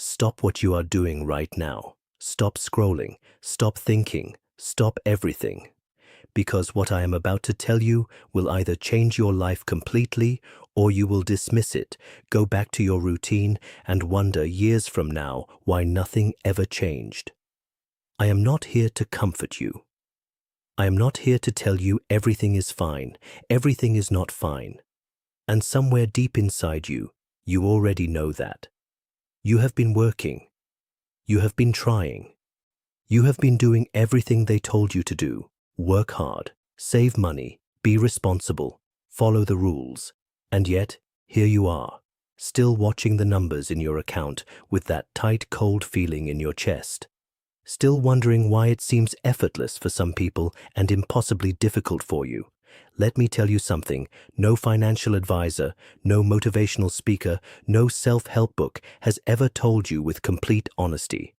Stop what you are doing right now. Stop scrolling. Stop thinking. Stop everything. Because what I am about to tell you will either change your life completely or you will dismiss it, go back to your routine, and wonder years from now why nothing ever changed. I am not here to comfort you. I am not here to tell you everything is fine. Everything is not fine. And somewhere deep inside you, you already know that. You have been working. You have been trying. You have been doing everything they told you to do. Work hard, save money, be responsible, follow the rules. And yet, here you are, still watching the numbers in your account with that tight, cold feeling in your chest. Still wondering why it seems effortless for some people and impossibly difficult for you. Let me tell you something, no financial advisor, no motivational speaker, no self-help book has ever told you with complete honesty.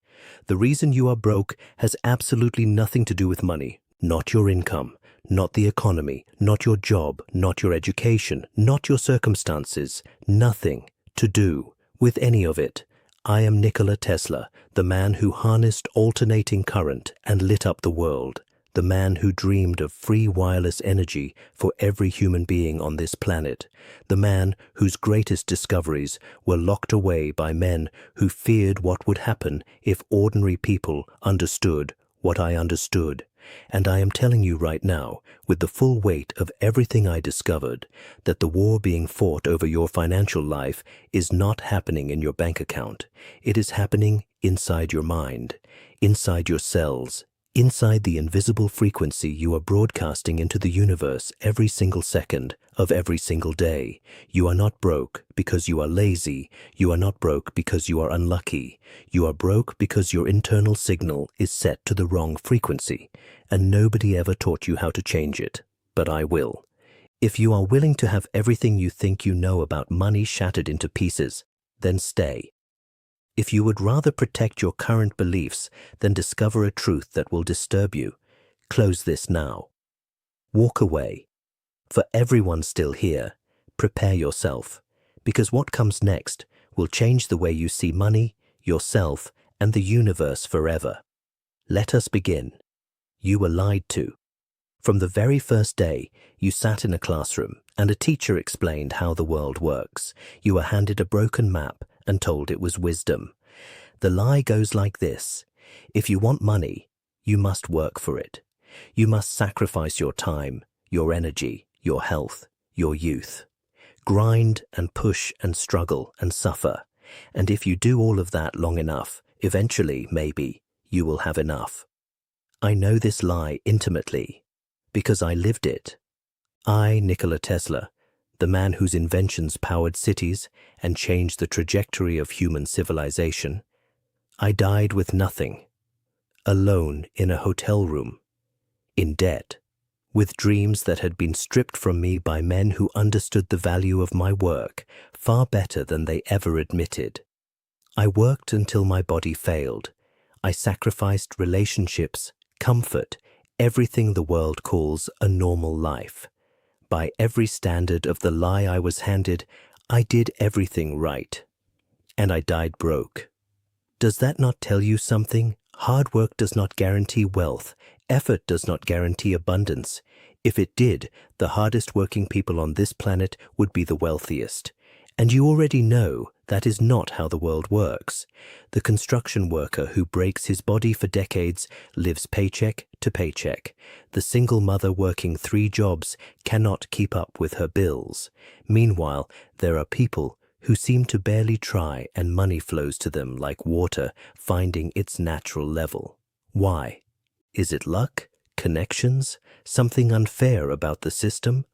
The reason you are broke has absolutely nothing to do with money, not your income, not the economy, not your job, not your education, not your circumstances, nothing to do with any of it. I am Nikola Tesla, the man who harnessed alternating current and lit up the world, the man who dreamed of free wireless energy for every human being on this planet, the man whose greatest discoveries were locked away by men who feared what would happen if ordinary people understood what I understood. And I am telling you right now, with the full weight of everything I discovered, that the war being fought over your financial life is not happening in your bank account. It is happening inside your mind, inside your cells, inside the invisible frequency you are broadcasting into the universe every single second of every single day. You are not broke because you are lazy. You are not broke because you are unlucky. You are broke because your internal signal is set to the wrong frequency, and nobody ever taught you how to change it. But I will. If you are willing to have everything you think you know about money shattered into pieces, then stay. If you would rather protect your current beliefs than discover a truth that will disturb you, close this now. Walk away. For everyone still here, prepare yourself, because what comes next will change the way you see money, yourself, and the universe forever. Let us begin. You were lied to. From the very first day, you sat in a classroom and a teacher explained how the world works. You were handed a broken map and told it was wisdom. The lie goes like this. If you want money, you must work for it. You must sacrifice your time, your energy, your health, your youth. Grind and push and struggle and suffer. And if you do all of that long enough, eventually, maybe, you will have enough. I know this lie intimately because I lived it. I, Nikola Tesla, the man whose inventions powered cities and changed the trajectory of human civilization, I died with nothing, alone in a hotel room, in debt, with dreams that had been stripped from me by men who understood the value of my work far better than they ever admitted. I worked until my body failed. I sacrificed relationships, comfort, everything the world calls a normal life. By every standard of the lie I was handed, I did everything right. And I died broke. Does that not tell you something? Hard work does not guarantee wealth. Effort does not guarantee abundance. If it did, the hardest working people on this planet would be the wealthiest. And you already know that is not how the world works. The construction worker who breaks his body for decades lives paycheck to paycheck. The single mother working 3 jobs cannot keep up with her bills. Meanwhile, there are people who seem to barely try and money flows to them like water finding its natural level. Why? Is it luck? Connections? Something unfair about the system?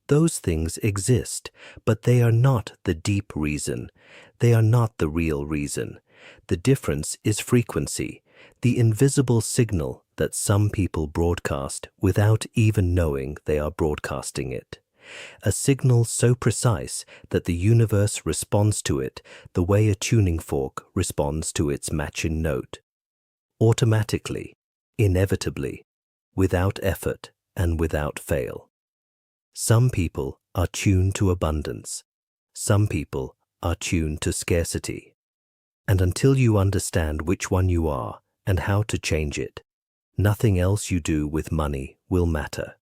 Those things exist, but they are not the deep reason. They are not the real reason. The difference is frequency, the invisible signal that some people broadcast without even knowing they are broadcasting it. A signal so precise that the universe responds to it the way a tuning fork responds to its matching note. Automatically, inevitably, without effort and without fail. Some people are tuned to abundance. Some people are tuned to scarcity. And until you understand which one you are and how to change it, nothing else you do with money will matter.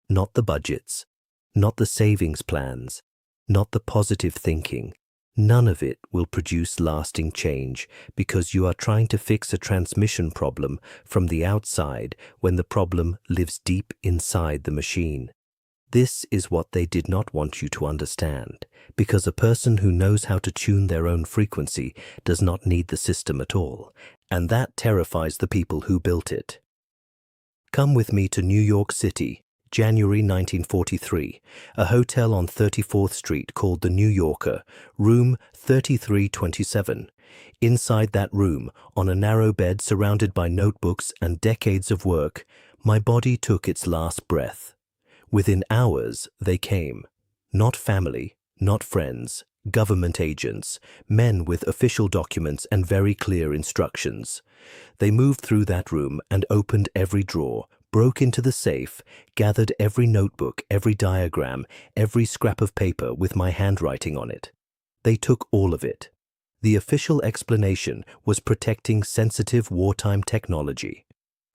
Not the budgets, not the savings plans, not the positive thinking. None of it will produce lasting change because you are trying to fix a transmission problem from the outside when the problem lives deep inside the machine. This is what they did not want you to understand, because a person who knows how to tune their own frequency does not need the system at all, and that terrifies the people who built it. Come with me to New York City, January 1943, a hotel on 34th Street called the New Yorker, room 3327. Inside that room, on a narrow bed surrounded by notebooks and decades of work, my body took its last breath. Within hours, they came. Not family, not friends, government agents, men with official documents and very clear instructions. They moved through that room and opened every drawer, broke into the safe, gathered every notebook, every diagram, every scrap of paper with my handwriting on it. They took all of it. The official explanation was protecting sensitive wartime technology.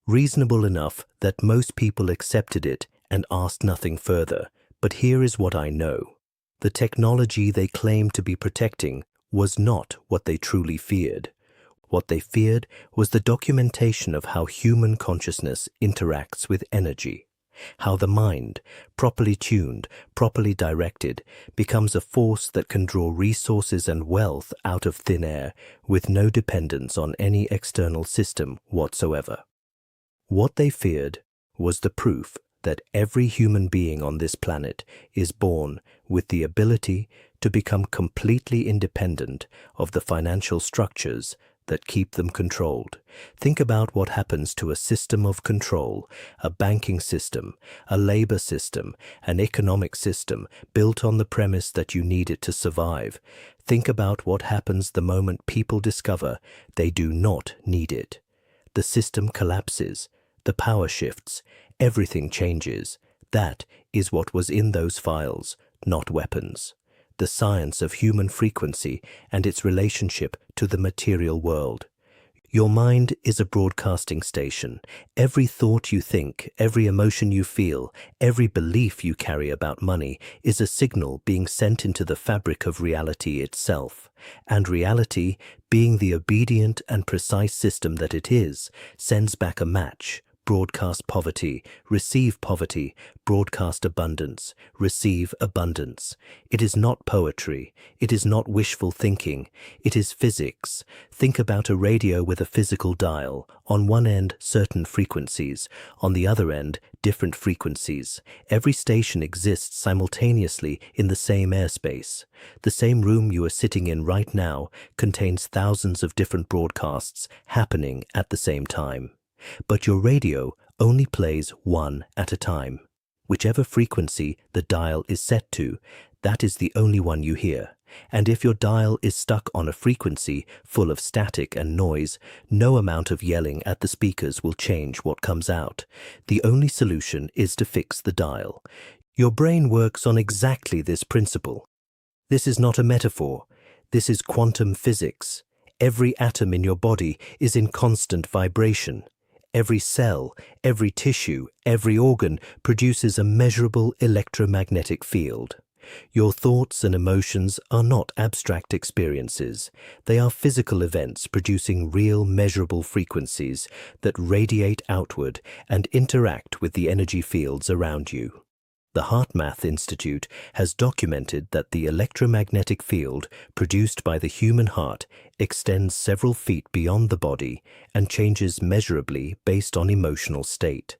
Reasonable enough that most people accepted it and asked nothing further, but here is what I know. The technology they claimed to be protecting was not what they truly feared. What they feared was the documentation of how human consciousness interacts with energy, how the mind, properly tuned, properly directed, becomes a force that can draw resources and wealth out of thin air with no dependence on any external system whatsoever. What they feared was the proof that every human being on this planet is born with the ability to become completely independent of the financial structures that keep them controlled. Think about what happens to a system of control, a banking system, a labor system, an economic system built on the premise that you need it to survive. Think about what happens the moment people discover they do not need it. The system collapses, the power shifts, everything changes. That is what was in those files, not weapons. The science of human frequency and its relationship to the material world. Your mind is a broadcasting station. Every thought you think, every emotion you feel, every belief you carry about money is a signal being sent into the fabric of reality itself. And reality, being the obedient and precise system that it is, sends back a match. Broadcast poverty, receive poverty, broadcast abundance, receive abundance. It is not poetry, it is not wishful thinking, it is physics. Think about a radio with a physical dial, on one end certain frequencies, on the other end different frequencies. Every station exists simultaneously in the same airspace. The same room you are sitting in right now contains thousands of different broadcasts happening at the same time. But your radio only plays one at a time. Whichever frequency the dial is set to, that is the only one you hear. And if your dial is stuck on a frequency full of static and noise, no amount of yelling at the speakers will change what comes out. The only solution is to fix the dial. Your brain works on exactly this principle. This is not a metaphor. This is quantum physics. Every atom in your body is in constant vibration. Every cell, every tissue, every organ produces a measurable electromagnetic field. Your thoughts and emotions are not abstract experiences. They are physical events producing real measurable frequencies that radiate outward and interact with the energy fields around you. The HeartMath Institute has documented that the electromagnetic field produced by the human heart extends several feet beyond the body and changes measurably based on emotional state.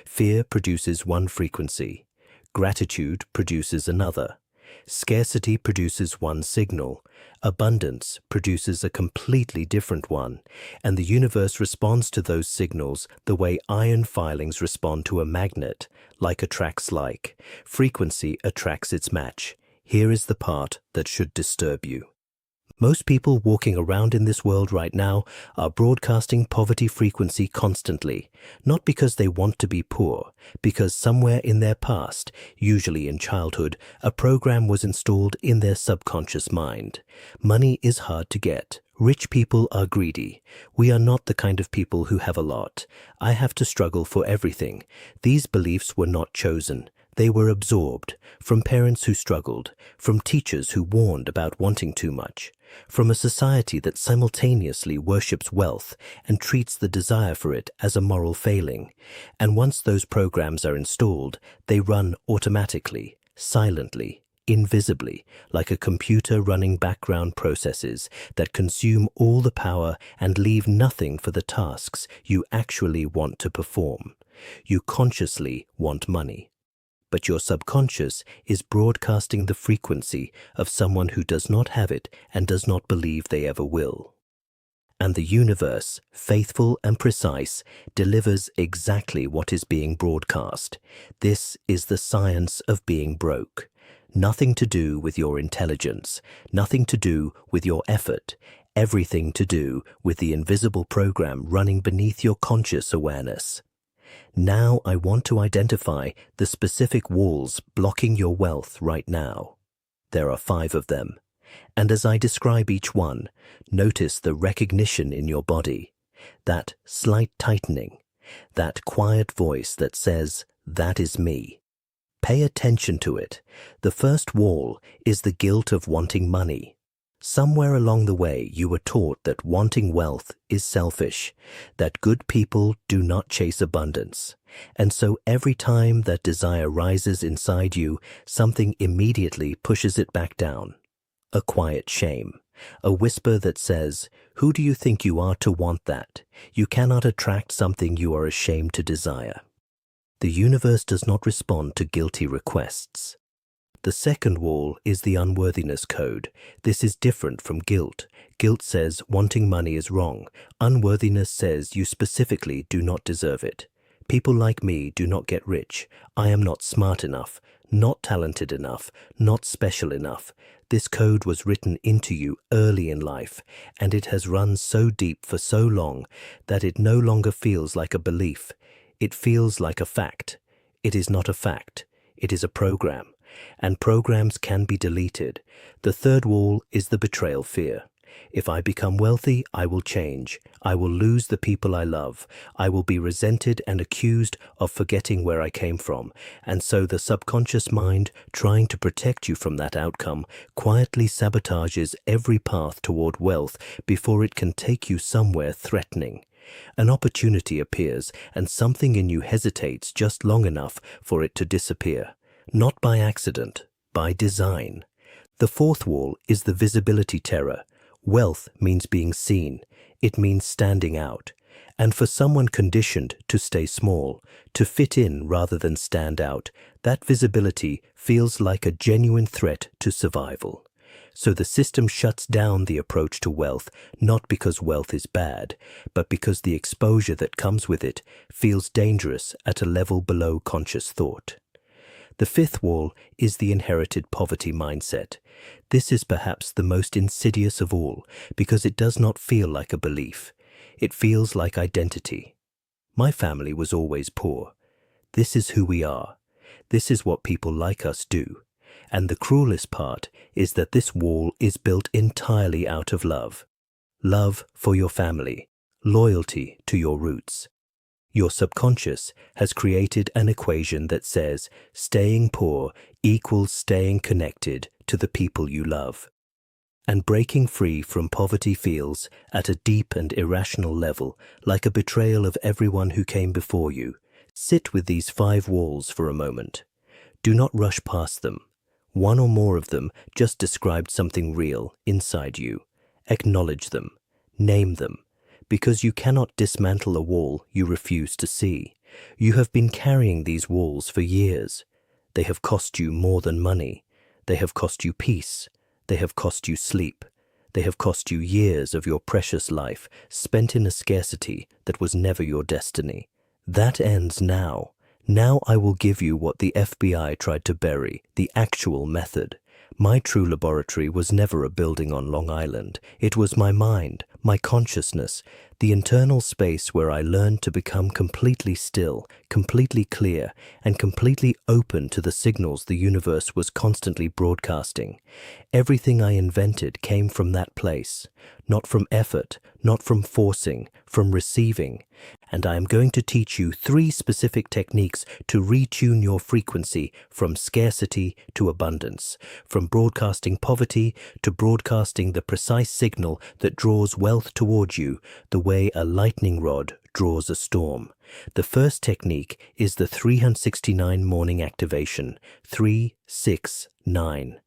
Fear produces one frequency. Gratitude produces another. Scarcity produces one signal. Abundance produces a completely different one. And the universe responds to those signals the way iron filings respond to a magnet. Like attracts like. Frequency attracts its match. Here is the part that should disturb you. Most people walking around in this world right now are broadcasting poverty frequency constantly, not because they want to be poor, because somewhere in their past, usually in childhood, a program was installed in their subconscious mind. Money is hard to get. Rich people are greedy. We are not the kind of people who have a lot. I have to struggle for everything. These beliefs were not chosen. They were absorbed from parents who struggled, from teachers who warned about wanting too much, from a society that simultaneously worships wealth and treats the desire for it as a moral failing. And once those programs are installed, they run automatically, silently, invisibly, like a computer running background processes that consume all the power and leave nothing for the tasks you actually want to perform. You consciously want money, but your subconscious is broadcasting the frequency of someone who does not have it and does not believe they ever will. And the universe, faithful and precise, delivers exactly what is being broadcast. This is the science of being broke. Nothing to do with your intelligence, nothing to do with your effort, everything to do with the invisible program running beneath your conscious awareness. Now I want to identify the specific walls blocking your wealth right now. There are 5 of them. And as I describe each one, notice the recognition in your body, that slight tightening, that quiet voice that says, "That is me." Pay attention to it. The first wall is the guilt of wanting money. Somewhere along the way, you were taught that wanting wealth is selfish, that good people do not chase abundance. And so every time that desire rises inside you, something immediately pushes it back down. A quiet shame, a whisper that says, "Who do you think you are to want that? You cannot attract something you are ashamed to desire." The universe does not respond to guilty requests. The second wall is the unworthiness code. This is different from guilt. Guilt says wanting money is wrong. Unworthiness says you specifically do not deserve it. People like me do not get rich. I am not smart enough, not talented enough, not special enough. This code was written into you early in life, and it has run so deep for so long that it no longer feels like a belief. It feels like a fact. It is not a fact. It is a program. And programs can be deleted. The third wall is the betrayal fear. If I become wealthy, I will change. I will lose the people I love. I will be resented and accused of forgetting where I came from. And so the subconscious mind, trying to protect you from that outcome, quietly sabotages every path toward wealth before it can take you somewhere threatening. An opportunity appears, and something in you hesitates just long enough for it to disappear. Not by accident, by design. The fourth wall is the visibility terror. Wealth means being seen. It means standing out. And for someone conditioned to stay small, to fit in rather than stand out, that visibility feels like a genuine threat to survival. So the system shuts down the approach to wealth, not because wealth is bad, but because the exposure that comes with it feels dangerous at a level below conscious thought. The fifth wall is the inherited poverty mindset. This is perhaps the most insidious of all because it does not feel like a belief. It feels like identity. My family was always poor. This is who we are. This is what people like us do. And the cruelest part is that this wall is built entirely out of love. Love for your family, loyalty to your roots. Your subconscious has created an equation that says staying poor equals staying connected to the people you love. And breaking free from poverty feels, at a deep and irrational level, like a betrayal of everyone who came before you. Sit with these 5 walls for a moment. Do not rush past them. One or more of them just described something real inside you. Acknowledge them. Name them. Because you cannot dismantle a wall you refuse to see. You have been carrying these walls for years. They have cost you more than money. They have cost you peace. They have cost you sleep. They have cost you years of your precious life spent in a scarcity that was never your destiny. That ends now. Now I will give you what the FBI tried to bury, the actual method. My true laboratory was never a building on Long Island. It was my mind, my consciousness. the internal space where I learned to become completely still, completely clear, and completely open to the signals the universe was constantly broadcasting. Everything I invented came from that place, not from effort, not from forcing, from receiving. And I am going to teach you 3 specific techniques to retune your frequency from scarcity to abundance, from broadcasting poverty to broadcasting the precise signal that draws wealth towards you, the way a lightning rod draws a storm. The first technique is the 369 morning activation, 369.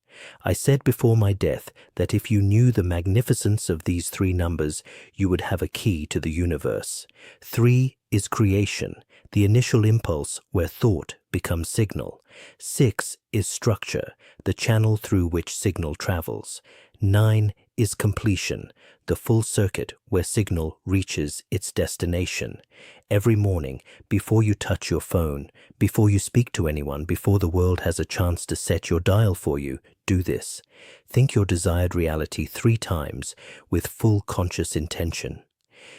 I said before my death that if you knew the magnificence of these 3 numbers, you would have a key to the universe. 3 is creation, the initial impulse where thought becomes signal. 6 is structure, the channel through which signal travels. 9 is completion, the full circuit where signal reaches its destination. Every morning, before you touch your phone, before you speak to anyone, before the world has a chance to set your dial for you, do this. Think your desired reality 3 times with full conscious intention.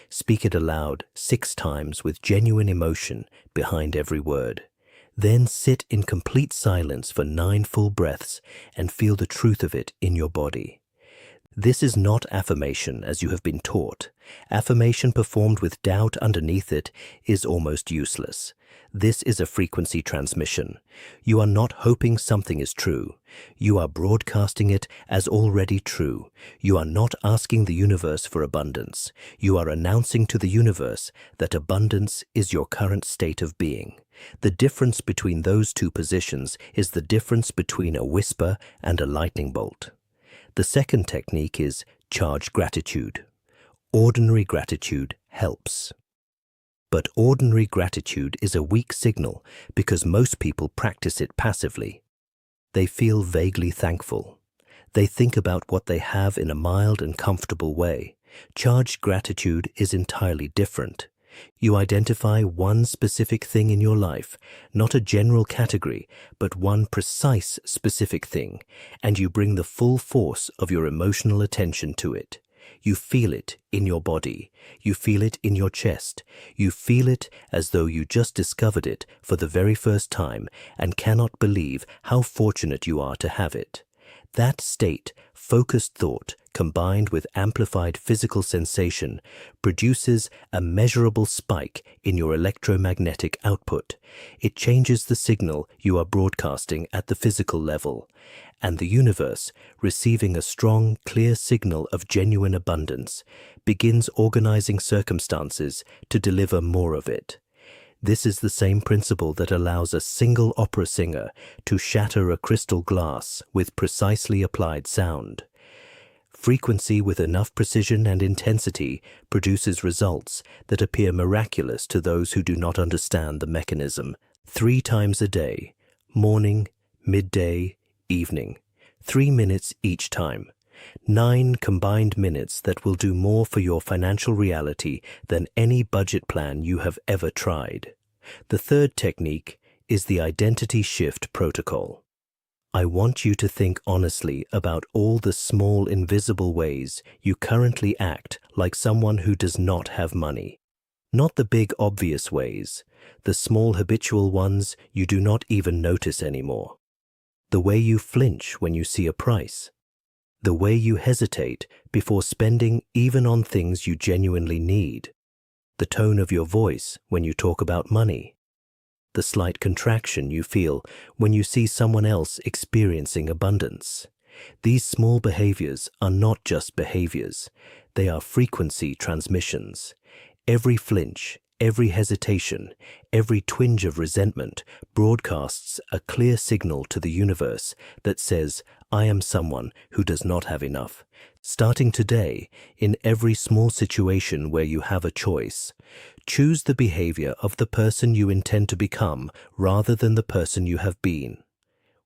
Speak it aloud 6 times with genuine emotion behind every word. Then sit in complete silence for 9 full breaths and feel the truth of it in your body. This is not affirmation as you have been taught. Affirmation performed with doubt underneath it is almost useless. This is a frequency transmission. You are not hoping something is true. You are broadcasting it as already true. You are not asking the universe for abundance. You are announcing to the universe that abundance is your current state of being. The difference between those 2 positions is the difference between a whisper and a lightning bolt. The second technique is charged gratitude. Ordinary gratitude helps. But ordinary gratitude is a weak signal because most people practice it passively. They feel vaguely thankful. They think about what they have in a mild and comfortable way. Charged gratitude is entirely different. You identify one specific thing in your life, not a general category, but one precise specific thing, and you bring the full force of your emotional attention to it. You feel it in your body. You feel it in your chest. You feel it as though you just discovered it for the very first time and cannot believe how fortunate you are to have it. That state, focused thought, combined with amplified physical sensation, produces a measurable spike in your electromagnetic output. It changes the signal you are broadcasting at the physical level, and the universe, receiving a strong, clear signal of genuine abundance, begins organizing circumstances to deliver more of it. This is the same principle that allows a single opera singer to shatter a crystal glass with precisely applied sound. Frequency with enough precision and intensity produces results that appear miraculous to those who do not understand the mechanism. 3 times a day, morning, midday, evening, 3 minutes each time. 9 combined minutes that will do more for your financial reality than any budget plan you have ever tried. The third technique is the identity shift protocol. I want you to think honestly about all the small invisible ways you currently act like someone who does not have money. Not the big obvious ways, the small habitual ones you do not even notice anymore. The way you flinch when you see a price. The way you hesitate before spending even on things you genuinely need. The tone of your voice when you talk about money. The slight contraction you feel when you see someone else experiencing abundance. These small behaviors are not just behaviors, they are frequency transmissions. Every flinch, every hesitation, every twinge of resentment broadcasts a clear signal to the universe that says, I am someone who does not have enough. Starting today, in every small situation where you have a choice, choose the behavior of the person you intend to become rather than the person you have been.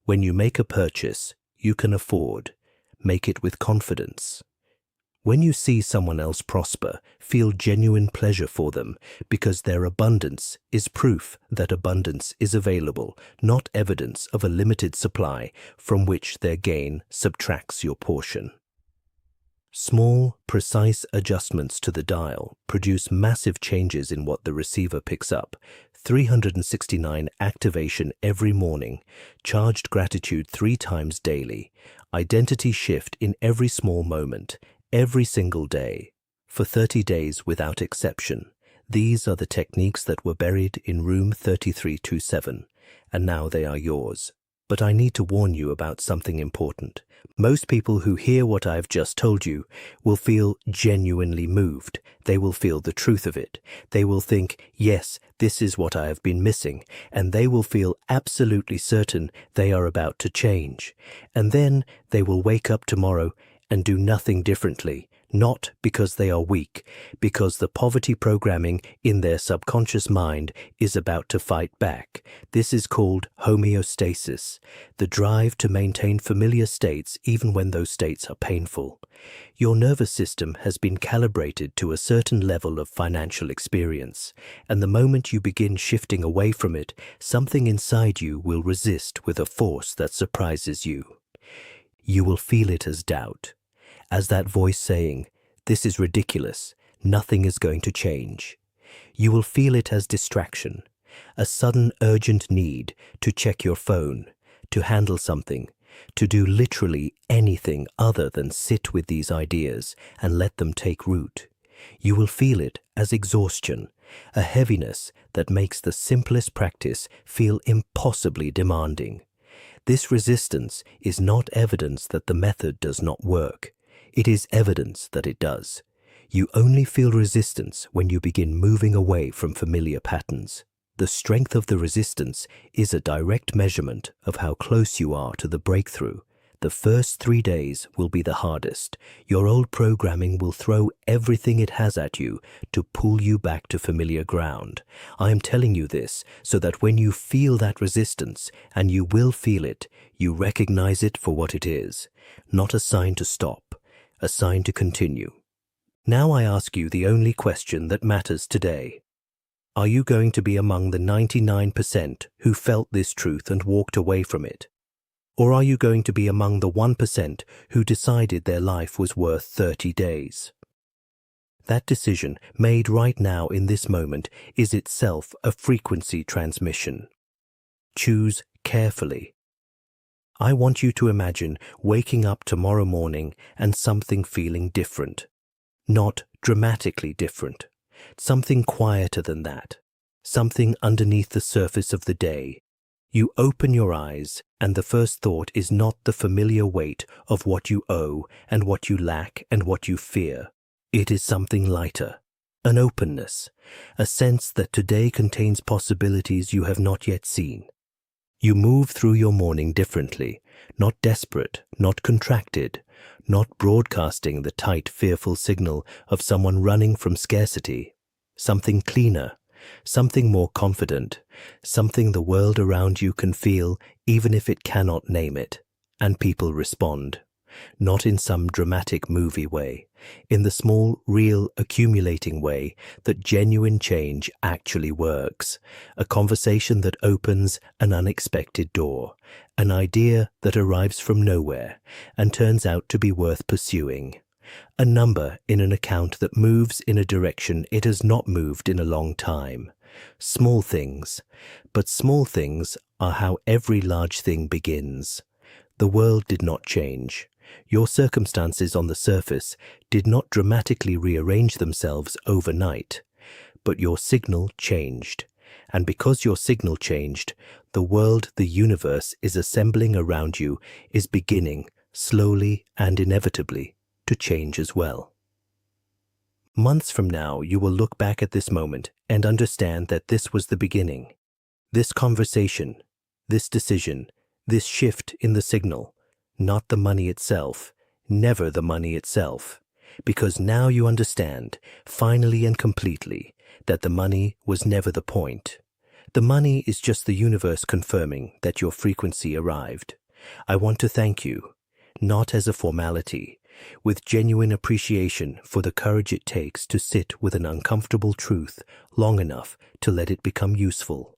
When you make a purchase you can afford, make it with confidence. When you see someone else prosper, feel genuine pleasure for them because their abundance is proof that abundance is available, not evidence of a limited supply from which their gain subtracts your portion. Small, precise adjustments to the dial produce massive changes in what the receiver picks up. 369 activation every morning, charged gratitude 3 times daily, identity shift in every small moment, every single day, for 30 days without exception. These are the techniques that were buried in room 3327, and now they are yours. But I need to warn you about something important. Most people who hear what I've just told you will feel genuinely moved. They will feel the truth of it. They will think, yes, this is what I have been missing, and they will feel absolutely certain they are about to change. And then they will wake up tomorrow and do nothing differently. Not because they are weak, because the poverty programming in their subconscious mind is about to fight back. This is called homeostasis, the drive to maintain familiar states even when those states are painful. Your nervous system has been calibrated to a certain level of financial experience, and the moment you begin shifting away from it, something inside you will resist with a force that surprises you. You will feel it as doubt, as that voice saying, "This is ridiculous, nothing is going to change." You will feel it as distraction, a sudden urgent need to check your phone, to handle something, to do literally anything other than sit with these ideas and let them take root. You will feel it as exhaustion, a heaviness that makes the simplest practice feel impossibly demanding. This resistance is not evidence that the method does not work. It is evidence that it does. You only feel resistance when you begin moving away from familiar patterns. The strength of the resistance is a direct measurement of how close you are to the breakthrough. The first 3 days will be the hardest. Your old programming will throw everything it has at you to pull you back to familiar ground. I am telling you this so that when you feel that resistance, and you will feel it, you recognize it for what it is, not a sign to stop, a sign to continue. Now I ask you the only question that matters today. Are you going to be among the 99% who felt this truth and walked away from it? Or are you going to be among the 1% who decided their life was worth 30 days? That decision, made right now in this moment, is itself a frequency transmission. Choose carefully. I want you to imagine waking up tomorrow morning and something feeling different. Not dramatically different. Something quieter than that. Something underneath the surface of the day. You open your eyes, and the first thought is not the familiar weight of what you owe and what you lack and what you fear. It is something lighter, an openness, a sense that today contains possibilities you have not yet seen. You move through your morning differently, not desperate, not contracted, not broadcasting the tight, fearful signal of someone running from scarcity. Something cleaner, something more confident, something the world around you can feel even if it cannot name it. And people respond, not in some dramatic movie way, in the small, real, accumulating way that genuine change actually works. A conversation that opens an unexpected door, an idea that arrives from nowhere and turns out to be worth pursuing. A number in an account that moves in a direction it has not moved in a long time. Small things, but small things are how every large thing begins. The world did not change. Your circumstances on the surface did not dramatically rearrange themselves overnight, but your signal changed. And because your signal changed, the world the universe is assembling around you is beginning, slowly and inevitably, to change as well. Months from now, you will look back at this moment and understand that this was the beginning. This conversation, this decision, this shift in the signal, not the money itself, never the money itself, because now you understand, finally and completely, that the money was never the point. The money is just the universe confirming that your frequency arrived. I want to thank you, not as a formality, with genuine appreciation for the courage it takes to sit with an uncomfortable truth long enough to let it become useful.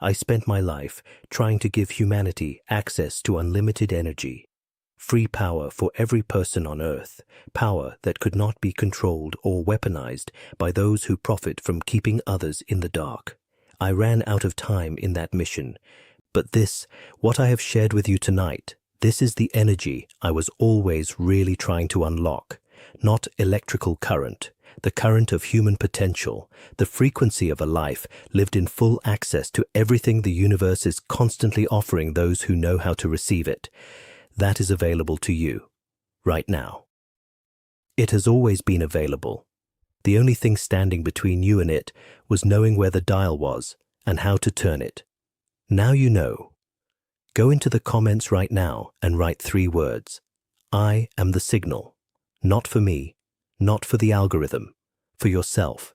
I spent my life trying to give humanity access to unlimited energy. Free power for every person on earth, power that could not be controlled or weaponized by those who profit from keeping others in the dark. I ran out of time in that mission, but what I have shared with you tonight, this is the energy I was always really trying to unlock. Not electrical current, the current of human potential, the frequency of a life lived in full access to everything the universe is constantly offering those who know how to receive it. That is available to you, right now. It has always been available. The only thing standing between you and it was knowing where the dial was and how to turn it. Now you know. Go into the comments right now and write 3 words. I am the signal. Not for me, not for the algorithm, for yourself.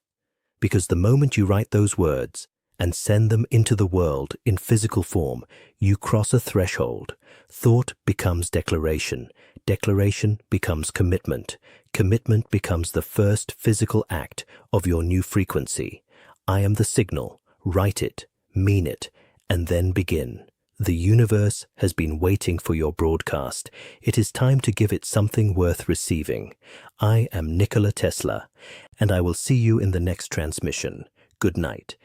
Because the moment you write those words and send them into the world in physical form, you cross a threshold. Thought becomes declaration. Declaration becomes commitment. Commitment becomes the first physical act of your new frequency. I am the signal. Write it, mean it, and then begin. The universe has been waiting for your broadcast. It is time to give it something worth receiving. I am Nikola Tesla, and I will see you in the next transmission. Good night.